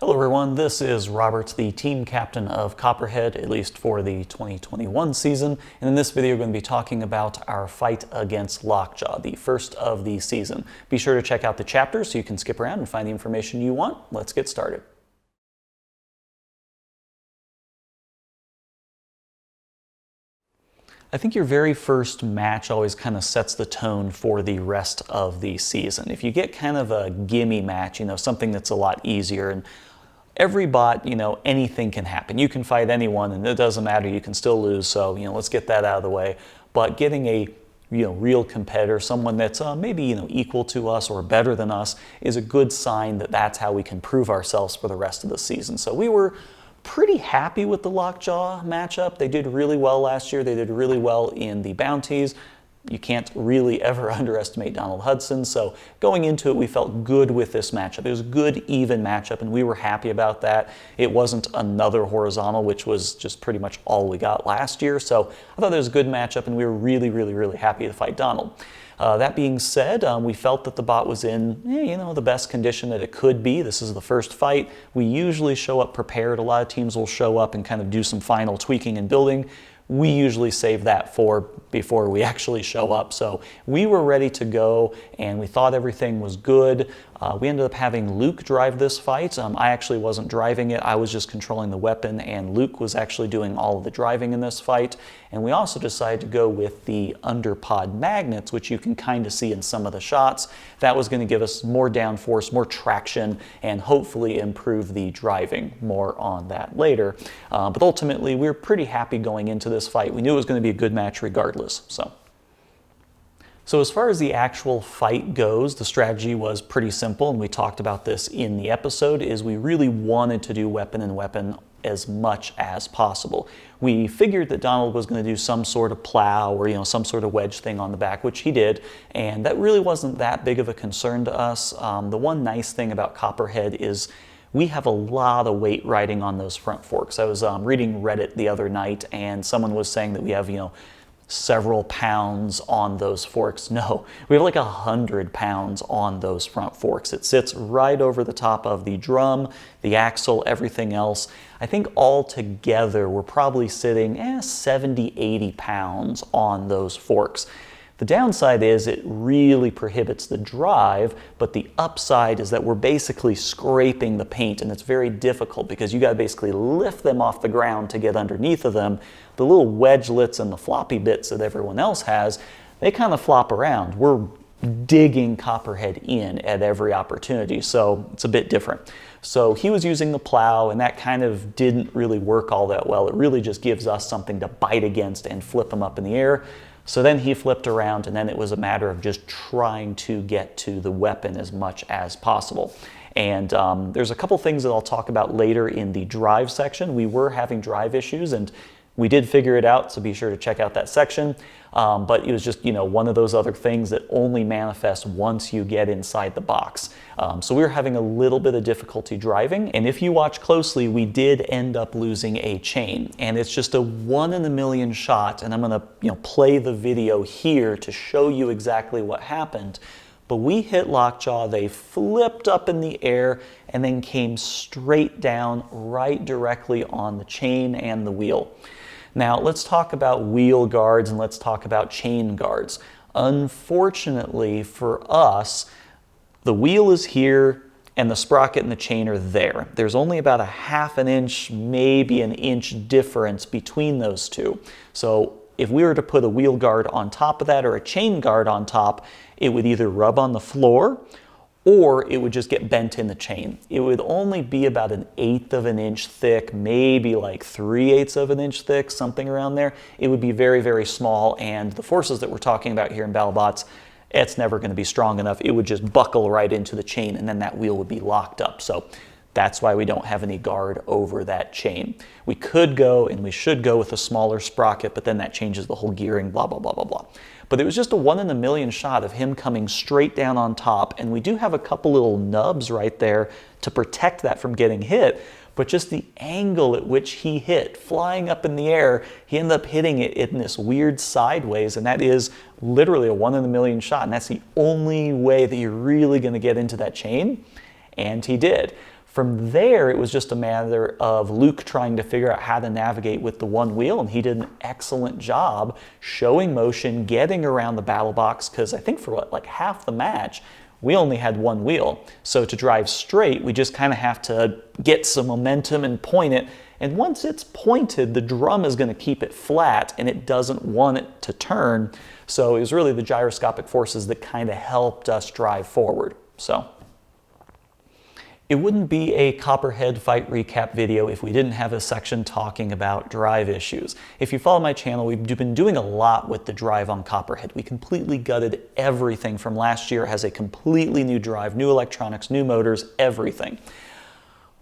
Hello everyone, this is Robert, the team captain of Copperhead, at least for the 2021 season. And in this video, we're going to be talking about our fight against Lockjaw, the first of the season. Be sure to check out the chapters so you can skip around and find the information you want. Let's get started. I think your very first match always kind of sets the tone for the rest of the season. If you get kind of a gimme match, something that's a lot easier, and every bot, anything can happen. You can fight anyone and it doesn't matter, you can still lose, so, let's get that out of the way. But getting a real competitor, someone that's maybe equal to us or better than us, is a good sign that that's how we can prove ourselves for the rest of the season. So we were pretty happy with the Lockjaw matchup. They did really well last year. They did really well in the bounties. You can't really ever underestimate Donald Hudson. So going into it, we felt good with this matchup. It was a good, even matchup, and we were happy about that. It wasn't another horizontal, which was just pretty much all we got last year. So I thought it was a good matchup, and we were really, really, really happy to fight Donald. That being said, we felt that the bot was in, the best condition that it could be. This is the first fight. We usually show up prepared. A lot of teams will show up and kind of do some final tweaking and building. We usually save that for before we actually show up. So we were ready to go, and we thought everything was good. We ended up having Luke drive this fight. I actually wasn't driving it. I was just controlling the weapon, and Luke was actually doing all of the driving in this fight. And we also decided to go with the underpod magnets, which you can kind of see in some of the shots. That was going to give us more downforce, more traction, and hopefully improve the driving. More on that later. But ultimately, we were pretty happy going into this fight. We knew it was going to be a good match regardless. So as far as the actual fight goes, the strategy was pretty simple, and we talked about this in the episode, is we really wanted to do weapon and weapon as much as possible. We figured that Donald was going to do some sort of plow or some sort of wedge thing on the back, which he did, and that really wasn't that big of a concern to us. The one nice thing about Copperhead is we have a lot of weight riding on those front forks. I was reading Reddit the other night, and someone was saying that we have, several pounds on those forks. No, we have like 100 pounds on those front forks. It sits right over the top of the drum, the axle, everything else. I think all together we're probably sitting 70, 80 pounds on those forks. The downside is it really prohibits the drive, but the upside is that we're basically scraping the paint, and it's very difficult because you got to basically lift them off the ground to get underneath of them. The little wedgelets and the floppy bits that everyone else has, they kind of flop around. We're digging Copperhead in at every opportunity, so it's a bit different. So he was using the plow, and that kind of didn't really work all that well. It really just gives us something to bite against and flip him up in the air. So then he flipped around, and then it was a matter of just trying to get to the weapon as much as possible. And there's a couple things that I'll talk about later in the drive section. We were having drive issues, and we did figure it out, so be sure to check out that section. But it was just, one of those other things that only manifests once you get inside the box. So we were having a little bit of difficulty driving, and if you watch closely, we did end up losing a chain. And it's just a 1 in a million shot, and I'm gonna play the video here to show you exactly what happened. But we hit Lockjaw, they flipped up in the air, and then came straight down right directly on the chain and the wheel. Now, let's talk about wheel guards and let's talk about chain guards. Unfortunately for us, the wheel is here and the sprocket and the chain are there. There's only about a 1/2 inch, maybe an inch difference between those two. So if we were to put a wheel guard on top of that or a chain guard on top, it would either rub on the floor or it would just get bent in the chain. It would only be about 1/8 of an inch thick, maybe like 3/8 of an inch thick, something around there. It would be very, very small, and the forces that we're talking about here in Battlebots, it's never going to be strong enough. It would just buckle right into the chain, and then that wheel would be locked up. So that's why we don't have any guard over that chain. We could go, and we should go with a smaller sprocket, but then that changes the whole gearing, blah, blah, blah, blah, blah. But it was just a 1 in a million shot of him coming straight down on top, and we do have a couple little nubs right there to protect that from getting hit, but just the angle at which he hit, flying up in the air, he ended up hitting it in this weird sideways, and that is literally a 1 in a million shot, and that's the only way that you're really going to get into that chain, and he did. From there, it was just a matter of Luke trying to figure out how to navigate with the one wheel, and he did an excellent job showing motion, getting around the battle box, because I think for like half the match, we only had one wheel. So to drive straight, we just kind of have to get some momentum and point it. And once it's pointed, the drum is going to keep it flat, and it doesn't want it to turn. So it was really the gyroscopic forces that kind of helped us drive forward. So it wouldn't be a Copperhead fight recap video if we didn't have a section talking about drive issues. If you follow my channel, we've been doing a lot with the drive on Copperhead. We completely gutted everything from last year. It has a completely new drive, new electronics, new motors, everything.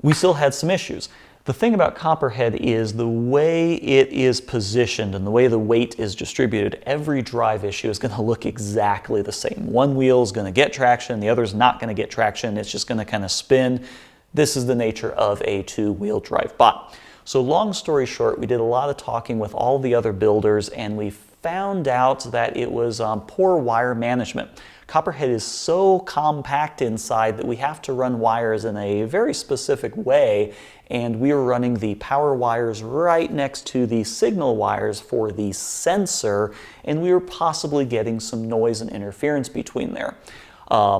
We still had some issues. The thing about Copperhead is the way it is positioned and the way the weight is distributed, every drive issue is going to look exactly the same. One wheel is going to get traction, the other is not going to get traction. It's just going to kind of spin. This is the nature of a two-wheel drive bot. So long story short, we did a lot of talking with all the other builders, and we found out that it was poor wire management. Copperhead is so compact inside that we have to run wires in a very specific way, and we were running the power wires right next to the signal wires for the sensor, and we were possibly getting some noise and interference between there.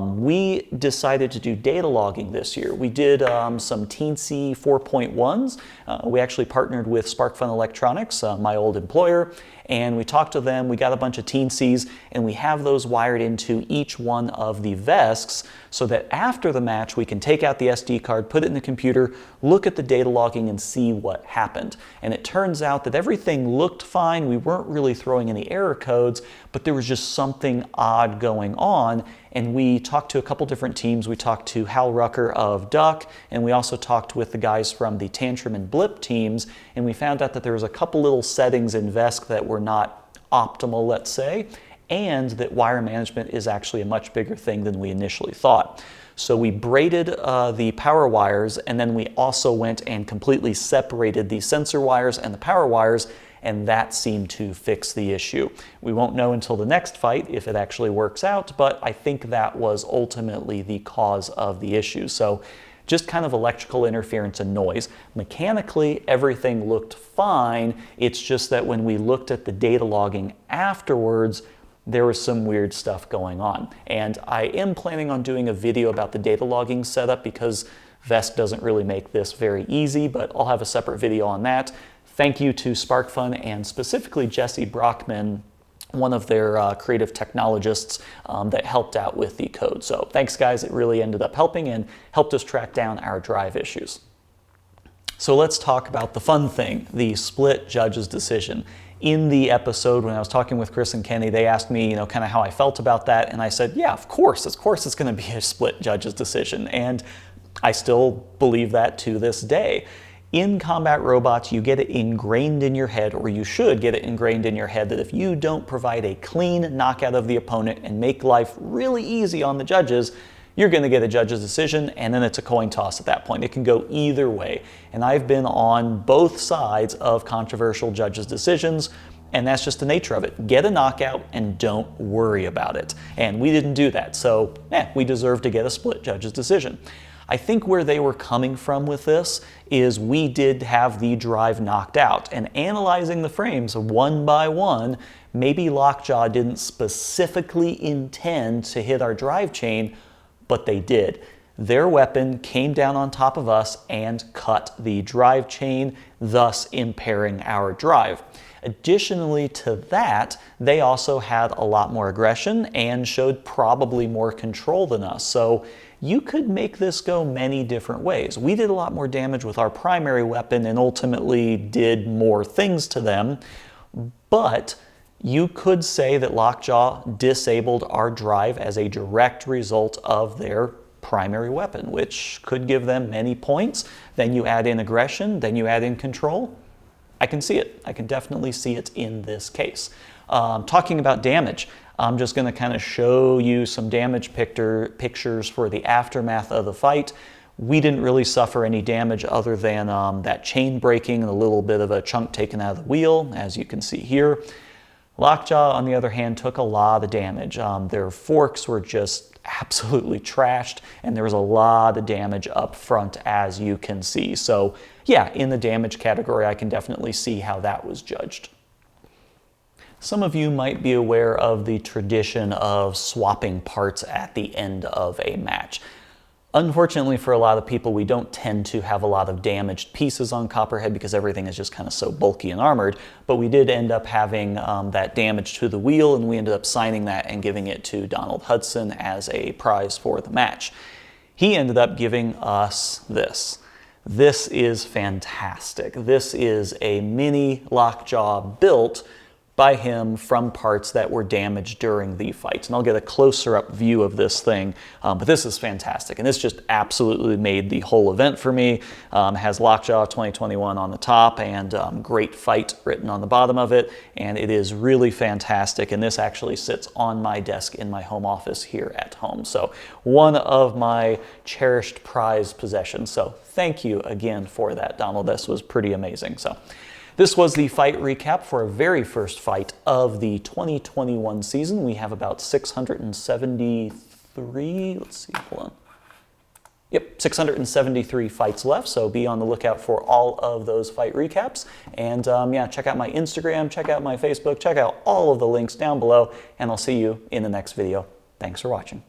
We decided to do data logging this year. We did some Teensy 4.1s. We actually partnered with SparkFun Electronics, my old employer, and we talked to them. We got a bunch of Teensies, and we have those wired into each one of the VESCs so that after the match we can take out the SD card, put it in the computer, look at the data logging, and see what happened. And it turns out that everything looked fine. We weren't really throwing any error codes, but there was just something odd going on. And we talked to a couple different teams. We talked to Hal Rucker of Duck, and we also talked with the guys from the Tantrum and Blip teams, and we found out that there was a couple little settings in VESC that were not optimal, let's say, and that wire management is actually a much bigger thing than we initially thought. So we braided the power wires, and then we also went and completely separated the sensor wires and the power wires, and that seemed to fix the issue. We won't know until the next fight if it actually works out, but I think that was ultimately the cause of the issue. So just kind of electrical interference and noise. Mechanically, everything looked fine. It's just that when we looked at the data logging afterwards, there was some weird stuff going on. And I am planning on doing a video about the data logging setup because VESC doesn't really make this very easy, but I'll have a separate video on that. Thank you to SparkFun and specifically Jesse Brockman, one of their creative technologists that helped out with the code. So thanks guys, it really ended up helping and helped us track down our drive issues. So let's talk about the fun thing, the split judge's decision. In the episode when I was talking with Chris and Kenny, they asked me, kind of how I felt about that, and I said, yeah, of course it's going to be a split judge's decision, and I still believe that to this day. In combat robots, you get it ingrained in your head, or you should get it ingrained in your head, that if you don't provide a clean knockout of the opponent and make life really easy on the judges, you're going to get a judge's decision, and then it's a coin toss at that point. It can go either way. And I've been on both sides of controversial judges' decisions, and that's just the nature of it. Get a knockout and don't worry about it. And we didn't do that, so we deserve to get a split judge's decision. I think where they were coming from with this is we did have the drive knocked out, and analyzing the frames one by one, maybe Lockjaw didn't specifically intend to hit our drive chain, but they did. Their weapon came down on top of us and cut the drive chain, thus impairing our drive. Additionally to that, they also had a lot more aggression and showed probably more control than us. So you could make this go many different ways. We did a lot more damage with our primary weapon and ultimately did more things to them, but you could say that Lockjaw disabled our drive as a direct result of their primary weapon, which could give them many points. Then you add in aggression, then you add in control. I can see it. I can definitely see it in this case. Talking about damage, I'm just going to kind of show you some damage pictures for the aftermath of the fight. We didn't really suffer any damage other than that chain breaking and a little bit of a chunk taken out of the wheel, as you can see here. Lockjaw, on the other hand, took a lot of damage. Their forks were just absolutely trashed, and there was a lot of damage up front, as you can see. So yeah, in the damage category, I can definitely see how that was judged. Some of you might be aware of the tradition of swapping parts at the end of a match. Unfortunately for a lot of people, we don't tend to have a lot of damaged pieces on Copperhead because everything is just kind of so bulky and armored, but we did end up having that damage to the wheel, and we ended up signing that and giving it to Donald Hudson as a prize for the match. He ended up giving us this. This is fantastic. This is a mini Lockjaw built by him from parts that were damaged during the fight. And I'll get a closer up view of this thing, but this is fantastic. And this just absolutely made the whole event for me. Has Lockjaw 2021 on the top and great fight written on the bottom of it. And it is really fantastic. And this actually sits on my desk in my home office here at home. So one of my cherished prized possessions. So thank you again for that, Donald. This was pretty amazing. So this was the fight recap for our very first fight of the 2021 season. We have about 673, let's see, hold on. Yep, 673 fights left, so be on the lookout for all of those fight recaps. And yeah, check out my Instagram, check out my Facebook, check out all of the links down below, and I'll see you in the next video. Thanks for watching.